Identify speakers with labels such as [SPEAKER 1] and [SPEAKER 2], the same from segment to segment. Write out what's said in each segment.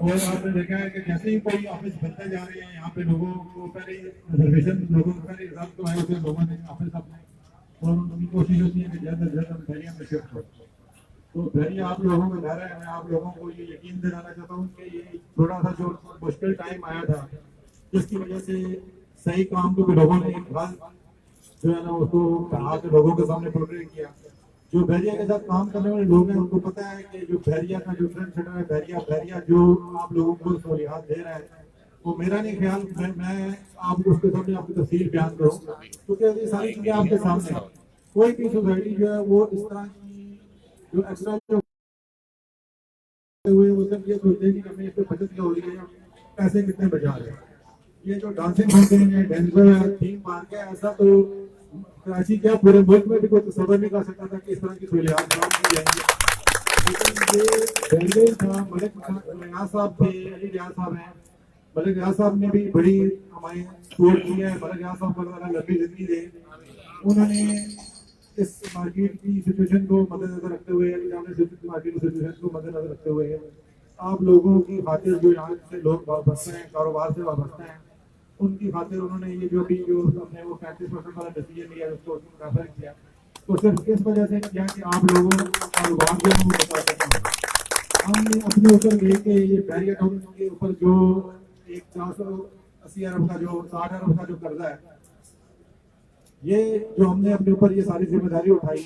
[SPEAKER 1] और आपने देखा है कि जैसे ही कोई ऑफिस बनते जा रहे हैं यहाँ पे लोगों को पहले रिजर्वेशन लोगों को पहले रिजर्व तो है फिर लोगों ने ऑफिस अपने और उनकी कोशिश होती है कि जल्द से जल्द हम बहरिया में शिफ्ट हो। तो बहरिया आप लोगों का घर है। मैं आप लोगों को ये यकीन दिलाना चाहता हूँ कि ये थोड़ा सा जो मुश्किल टाइम आया था जिसकी वजह से सही काम को भी लोगों ने एक बार जो है ना उसको कहा कि लोगों के सामने प्रोग्रेस किया। जो बहरिया के साथ काम करने वाले लोग हैं उनको पता है कि जो बहरिया का जो फ्रेंड सेटर है बहरिया बहरिया जो आप लोगों को सहूलियात दे रहा है वो मेरा नहीं ख्याल मैं आपको उसके सामने आपकी तफसील बयान करूँ क्योंकि ये सारी चीजें आपके सामने हैं। कोई भी सोसाइटी जो है वो इस तरह की जो एक्स्ट्रा जो हुए वो सब ये सोचते हैं कि हमें इस पे बचत क्या हो रही है पैसे कितने बचा रहे हैं। ये जो डांसिंग फाउंटेन है डेंजर है थीम पार्क है ऐसा तो कराची क्या पूरे मुल्क में भी कोई तस्वर नहीं कर सकता था कि इस तरह की सहूलियात काम की जाएंगी। लेकिन ये डेंजर था मलिक रियाज साहब थे अली रियाज साहब हैं। मलिक रियाज साहब ने भी बड़ी हमारी सपोर्ट की है। मलिक रियाज साहब को लंबी जिंदगी दे। उन्होंने इस मार्केट की सिचुएशन को मद्देनजर रखते हुए मार्केट की सिचुएशन को मद्देनजर रखते हुए आप लोगों की खातिर जो यहाँ से लोग वाबस्ते हैं कारोबार से वाबस्ते हैं उनकी खातिर उन्होंने ये जो भी जो अपने वो 35% वाला डिसीजन लिया उसको प्रेफर किया। तो सिर्फ इस वजह से किया कि आप लोगों को कारोबार जो है बता सकें। हमने अपने ऊपर लेके ये बहरिया टाउन के ऊपर जो एक 480 अरब का जो 60 अरब का जो कर्जा है ये जो हमने अपने ऊपर ये सारी जिम्मेदारी उठाई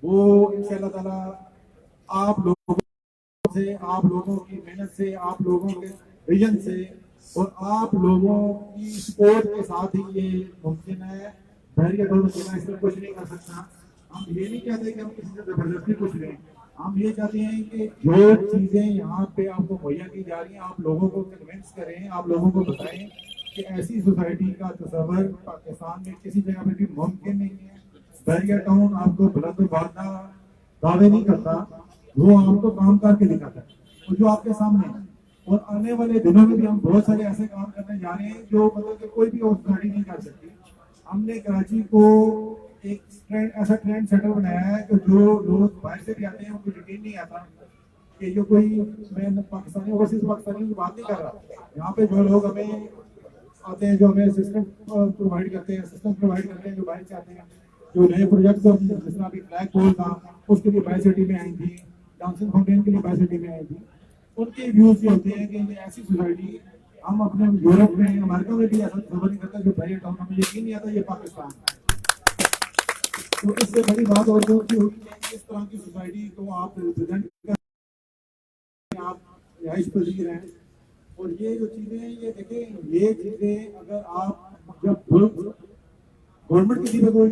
[SPEAKER 1] वो इंशाअल्लाह ताला आप लोगों से आप लोगों की मेहनत से आप लोगों के विजन से और आप लोगों की सपोर्ट के साथ ही ये मुमकिन है। बहरिया टाउन इसमें कुछ नहीं कर सकता। हम ये नहीं कहते कि हम किसी से जबरदस्ती कुछ लें। हम ये चाहते हैं कि जो चीजें यहाँ पे आपको मुहैया की जा रही हैं आप लोगों को कन्विंस करें आप लोगों को बताएं कि ऐसी सोसाइटी का तस्वर पाकिस्तान में किसी जगह पे भी मुमकिन नहीं है। बहरिया टाउन आपको बुलंद बांधा दावे नहीं करता वो आपको काम करके दिखाता है और जो आपके सामने है। और आने वाले दिनों में भी हम बहुत सारे ऐसे काम करने जा रहे हैं जो मतलब कि कोई भी और सोसाइटी नहीं कर सकती। हमने कराची को एक ऐसा ट्रेंड सेटर बनाया है कि जो लोग बाहर से भी आते हैं उनको यकीन नहीं आता कि जो कोई मैं पाकिस्तानी ओवरसीज पाकिस्तानियों की बात नहीं कर रहा। यहाँ पे जो लोग हमें आते हैं जो हमें सिस्टम प्रोवाइड करते हैं सिस्टम प्रोवाइड करते हैं जो बाहर से आते हैं जो नए प्रोजेक्ट जिस तरह अभी ब्लैक होल था उसके लिए बाई सिटी में आई थी डांसिंग फाउंटेन के लिए बाई सिटी में आई थी। उनके व्यूज ये होते हैं कि ये ऐसी सोसाइटी हम अपने यूरोप में अमेरिका में भी ऐसा खबर नहीं करता जो बहरिया टाउन हमें यकीन नहीं आता ये पाकिस्तान है। तो इससे बड़ी बात और जो होगी कि इस तरह की सोसाइटी को आप रिप्रेजेंट कर आप रिहाइश पजीर हैं और ये जो चीजें ये देखें ये चीजें अगर आप जब गवर्नमेंट किसी पे कोई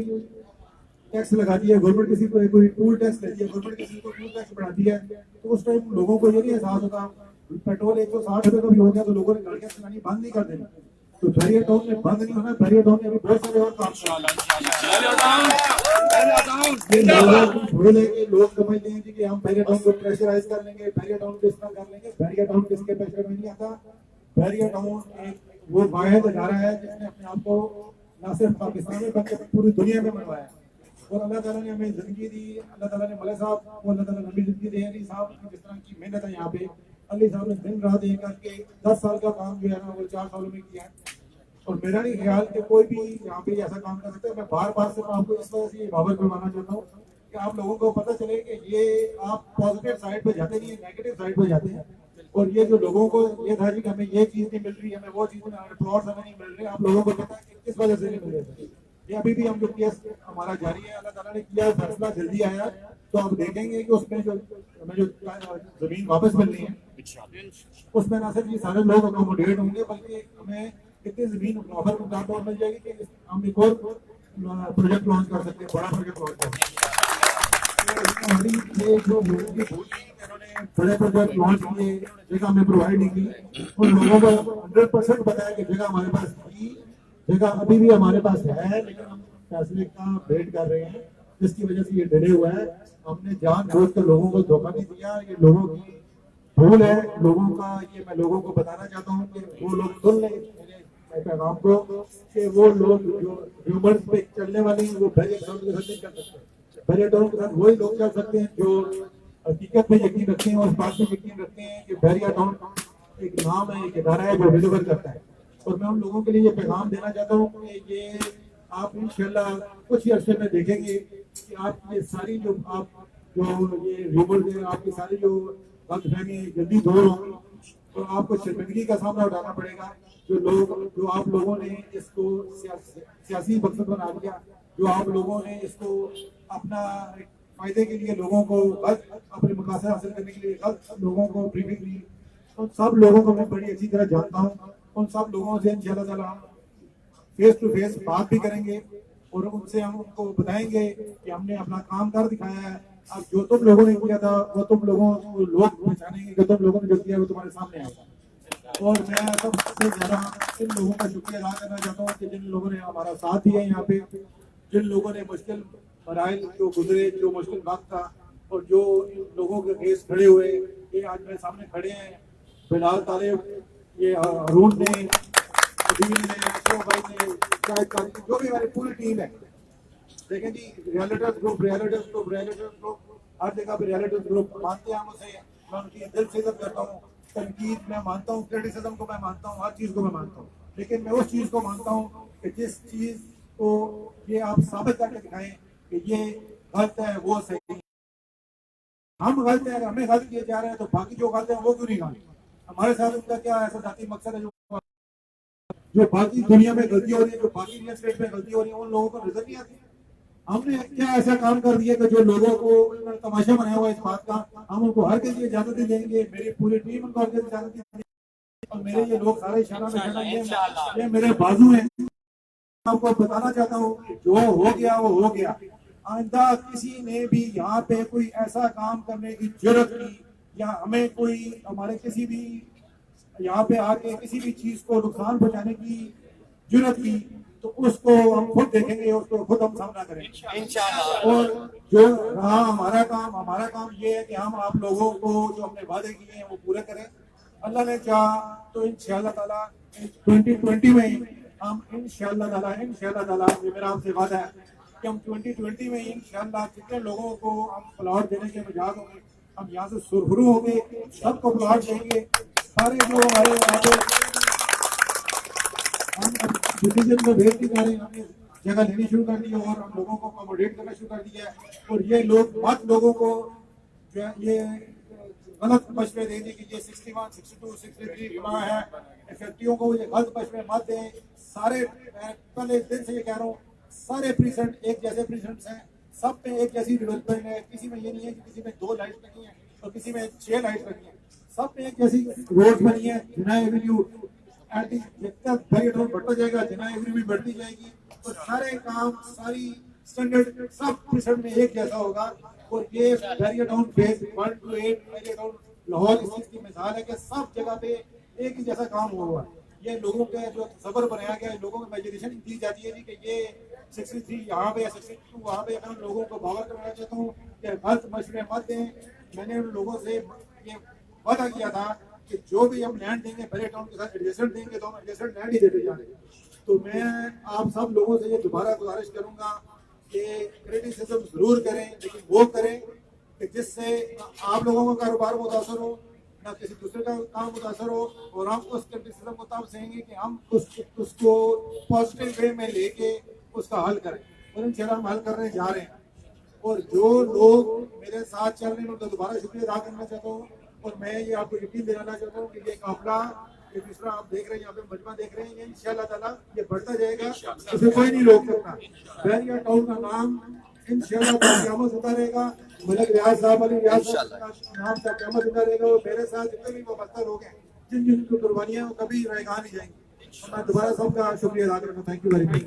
[SPEAKER 1] टैक्स लगाती है गवर्नमेंट किसी को कोई टूल टैक्स लेती है गवर्नमेंट किसी को टूल टैक्स बढ़ाती है तो उस टाइम लोगों को ये नहीं एहसास होता पेट्रोल 160 रुपए का भी हो गया तो लोगों ने गाड़ियां चलानी बंद नहीं कर देनी। तो बहरिया टाउन में बंद नहीं होना बहरिया टाउन में अभी बहुत सारे और काम लोग समझते हैं कि हम बहरिया टाउन को प्रेशराइज कर लेंगे बहरिया टाउन को इस तरह कर लेंगे। बहरिया टाउन किसके प्रेशर में नहीं आता। बहरिया टाउन एक वो वाहिद अदारा है जिसने अपने आप को न सिर्फ पाकिस्तान में बल्कि पूरी दुनिया में मनवाया और अल्लाह ताला ने हमें जिंदगी दी। अल्लाह ताला ने मलिक साहब को अल्लाह ताला लंबी जिंदगी दे। अली साहब की जिस तरह की मेहनत है यहाँ पे अली साहब ने दिन रात एक करके 10 साल का काम जो है ना वो 4 सालों में किया है और मेरा नहीं ख्याल कि कोई भी यहाँ पे ऐसा काम कर सकता है। मैं बार बार सिर्फ आपको इस वजह से ये बाबर करवाना चाहता हूँ कि आप लोगों को पता चले कि ये आप पॉजिटिव साइड पे जाते नहीं है नेगेटिव साइड पे जाते हैं। और ये जो लोगों को ये था कि हमें ये चीज नहीं मिल रही हमें वो चीज प्लॉट्स हमें नहीं मिल रहे आप लोगों को पता है कि किस वजह से नहीं मिल रहे। ये अभी भी हम जो केस हमारा जारी है अल्लाह ताला ने किया फैसला जल्दी आया तो आप देखेंगे कि उसमें जो हमें जो जमीन वापस मिल रही है उसमें ना सिर्फ ये सारे लोग अकोमोडेट होंगे बल्कि हमें कितनी जमीन ऑफर मुकाबला मिल जाएगी कि हम एक और प्रोजेक्ट लॉन्च कर सकते हैं बड़ा प्रोजेक्ट लॉन्च कर सकते हैं। हमारी ये जो लोगों की भूल थी इन्होंने बड़े प्रोजेक्ट लॉन्च किए जगह हमें प्रोवाइड नहीं की उन लोगों को 100% बताया कि जगह हमारे पास थी जगह अभी भी हमारे पास है लेकिन हम फैसले का वेट कर रहे हैं जिसकी वजह से ये डिले हुआ है। हमने जानबूझ कर लोगों को धोखा नहीं दिया ये लोगों की भूल है लोगों का। ये मैं लोगों को बताना चाहता हूँ कि वो लोग सुन लें मेरे पैगाम को कि वो लोग जो ह्यूमर्स पे चलने वाले हैं वो बहरिया टाउन के साथ नहीं चल सकते। बहरिया टाउन के साथ वही लोग चल सकते हैं जो हकीकत में यकीन रखते हैं और इस बात में यकीन रखते हैं कि बहरिया टाउन एक नाम है, एक इदारा है जो डिलीवर करता है। और मैं उन लोगों के लिए ये पैगाम देना चाहता हूँ कि ये आप इंशाल्लाह कुछ ही अर्से में देखेंगे कि आप ये सारी जो आप जो ये रूमर है, आपकी सारी जो गलतफहमी जल्दी दूर होंगी। तो आपको शर्मिंदगी का सामना उठाना पड़ेगा। जो आप लोगों ने इसको सियासी मकसद बना लिया, जो आप लोगों ने इसको अपना फायदे के लिए लोगों को अपने मकासद हासिल करने के लिए गलत लोगों को ब्रीफिंग दी। उन सब लोगों को मैं बड़ी अच्छी तरह जानता हूँ। उन सब लोगों से इंशाल्लाह ताला फेस टू फेस बात भी करेंगे और उनसे हम उनको बताएंगे कि हमने अपना काम कर दिखाया है। अब जो तुम लोगों ने किया था वो तुम लोगों को लोग पहचानेंगे कि तुम लोगों ने जो किया वो तुम्हारे सामने आएगा। और मैं सबसे ज्यादा इन लोगों का शुक्रिया अदा करना चाहता हूँ कि जिन लोगों ने हमारा साथ दिया यहाँ पे, जिन लोगों ने मुश्किल मराइल जो गुजरे, जो मुश्किल वक्त था, और जो लोगों के केस खड़े हुए, ये आज मेरे सामने खड़े हैं। बिलाल तालिब, ये अरुण ने, जो भी हमारी पूरी टीम है। देखें जी, रियलिटर्स ग्रुप हर जगह पे रियलिटर्स ग्रुप मानते हैं हम उसे। मैं उनकी दिल से इज्जत करता हूँ। तनकीद मैं मानता हूँ, क्रिटिसिज्म को मैं मानता हूँ, हर चीज को मैं मानता हूँ। लेकिन मैं उस चीज को मानता हूँ कि जिस चीज को ये आप साबित करके दिखाएं कि ये गलत है वो सही है। हम गलत है, अगर हमें गलत किए जा रहे हैं तो बाकी जो गलत है वो क्यों नहीं गलत? हमारे साथ उनका क्या ऐसा जाती मकसद है? जो बाकी दुनिया में गलती हो रही है, जो बाकी रियल स्टेट में गलती हो रही है, उन लोगों को नजर नहीं आती। हमने क्या ऐसा काम कर दिया कि जो लोगों को तमाशा बनाया हुआ इस बात का, हम उनको हर किसी इजाजत देंगे। मेरी पूरी टीम उनको हर किसी इजाजत देंगे। और मेरे ये लोग सारे इशारा ये मेरे बाजू हैं। आपको बताना चाहता हूँ कि जो हो गया वो हो गया। आइंदा किसी ने भी यहाँ पे कोई ऐसा काम करने की जरूरत नहीं, या हमें कोई हमारे किसी भी यहाँ पे आके किसी भी चीज को नुकसान पहुंचाने की जरूरत की, तो उसको हम खुद देखेंगे, उसको खुद हम सामना करेंगे इंशाअल्लाह। और जो रहा हमारा काम ये है कि हम आप लोगों को जो हमने वादे किए हैं वो पूरे करें। अल्लाह ने चाहा तो इंशाअल्लाह ताला 2020 में हम इंशाअल्लाह ताला ये मेरा आपसे वादा है कि हम 2020 में इंशाअल्लाह जितने लोगों को हम प्लॉट देने के मिजाज होंगे, हम यहाँ से सुरखरू होंगे, सबको प्लॉट देंगे। सारे जो हमारे यहाँ पे हम डिसीजन में भेज दी जा रहे हैं, हमने जगह लेनी शुरू कर दी है और हम लोगों को अकोमोडेट करना शुरू कर दिया है। और ये लोगों को जो है ये गलत मशवरे देने की, ये 61, 62, 63 विवाह है, व्यक्तियों को ये गलत मशवरे मत दें। सारे पहले दिन से ये कह रहा हूँ, सारे प्रेसिडेंट एक जैसे प्रेसिडेंट्स हैं, सब पे एक जैसी डेवलपमेंट है। किसी में ये नहीं है कि किसी में 2 लाइट लगी है और किसी में 6 लाइट लगी है। सब पे एक जैसी रोड बनी है। जिना एवेन्यू जितना रोड बढ़ता जाएगा, जिना एवेन्यू भी बढ़ती जाएगी। और सारे काम, सारी स्टैंडर्ड सब प्रेसिडेंट में एक जैसा होगा। और ये barrier town phase 1 to 8 barrier town Lahore इस चीज की मिसाल है कि सब जगह पे एक ही जैसा काम हुआ है। ये लोगों के जो सबर बनाया गया है, लोगों को इमेजिनेशन दी जाती है जी कि ये 63 यहाँ पे 62 वहाँ पे। मैं लोगों को बावर करना चाहता हूँ कि गलत मशवरे मत दें। मैंने उन लोगों से ये वादा किया था कि जो भी हम लैंड देंगे बैरियर टाउन के साथ एडजेसेंट देंगे तो हम एडजेसेंट लैंड ही देते जा रहे हैं। तो मैं आप सब लोगों से ये दोबारा गुजारिश करूंगा कि क्रिटिसिज्म जरूर करें, लेकिन वो करें कि जिससे आप लोगों का कारोबार मुतासर हो, ना किसी दूसरे का काम मुतासर हो। और हम उस क्रिटिसिज्म को तब सहेंगे कि हम उसको पॉजिटिव वे में लेके उसका हल करें। और इंशाल्लाह हम हल करने जा रहे हैं। और जो लोग मेरे साथ चल रहे हैं उनका दोबारा शुक्रिया अदा करना चाहता हूँ। और मैं ये आपको यकीन दिलाना चाहता हूँ कि ये काफिला, ये दूसरा आप देख रहे हैं, यहाँ पे मजमा देख रहे हैं, ये इंशाल्लाह ताला ये बढ़ता जाएगा, उसे कोई नहीं रोक सकता। बैरियर टाउन का नाम इंशाल्लाह क़यामत जिंदा रहेगा। मलिक रियाज साहब, अली रियाज साहब का नाम तक क़यामत जिंदा रहेगा। और मेरे साथ जितने भी वाबस्ता लोग हैं, जिन जिन की कुर्बानियां वो कभी रैगा नहीं जाएंगी। मैं दोबारा सबका शुक्रिया अदा करता हूँ। Thank you very much.